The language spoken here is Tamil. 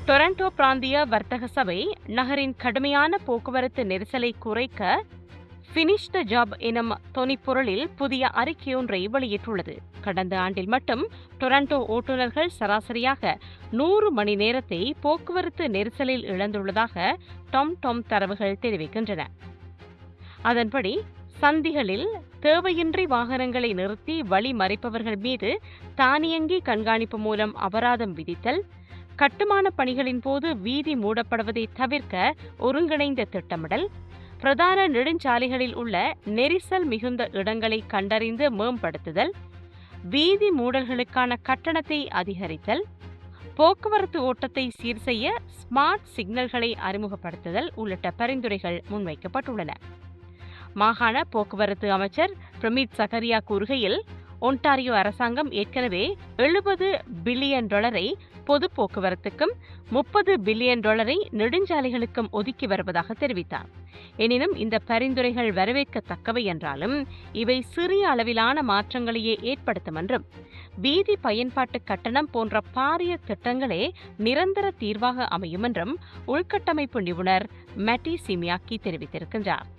டொரண்டோ பிராந்திய வர்த்தக சபை நகரின் கடுமையான போக்குவரத்து நெரிசலை குறைக்க ஃபினிஷ் த ஜாப் எனும் தொனிப்பொருளில் புதிய அறிக்கையொன்றை வெளியிட்டுள்ளது. கடந்த ஆண்டில் மட்டும் டொரண்டோ ஓட்டுநர்கள் சராசரியாக 100 மணி நேரத்தை போக்குவரத்து நெரிசலில் இழந்துள்ளதாக டாம் தரவுகள் தெரிவிக்கின்றன. அதன்படி சந்திகளில் தேவையின்றி வாகனங்களை நிறுத்தி வழி மறைப்பவர்கள் மீது தானியங்கி கண்காணிப்பு மூலம் அபராதம் விதித்தல், கட்டுமான பணிகளின் போது வீதி மூடப்படுவதை தவிர்க்க ஒருங்கிணைந்த திட்டமிடல், பிரதான நெடுஞ்சாலைகளில் உள்ள நெரிசல் மிகுந்த இடங்களை கண்டறிந்து மேம்படுத்துதல், வீதி மூடல்களுக்கான கட்டணத்தை அதிகரித்தல், போக்குவரத்து ஓட்டத்தை சீர் செய்ய ஸ்மார்ட் சிக்னல்களை அறிமுகப்படுத்துதல் உள்ளிட்ட பரிந்துரைகள் முன்வைக்கப்பட்டுள்ளன. மாகாண போக்குவரத்து அமைச்சர் பிரமித் சகரியா கூறுகையில், ஒன்டாரியோ அரசாங்கம் ஏற்கனவே $70 பில்லியன் பொது போக்குவரத்துக்கும் $30 பில்லியன் நெடுஞ்சாலைகளுக்கும் ஒதுக்கி வருவதாக தெரிவித்தார். எனினும் இந்த பரிந்துரைகள் வரவேற்கத்தக்கவை என்றாலும் இவை சிறிய அளவிலான மாற்றங்களையே ஏற்படுத்தும் என்றும், வீதி பயன்பாட்டு கட்டணம் போன்ற பாரிய திட்டங்களே நிரந்தர தீர்வாக அமையும் என்றும் உள்கட்டமைப்பு நிபுணர் மேட்டி சிமியாக்கி தெரிவித்திருக்கின்றார்.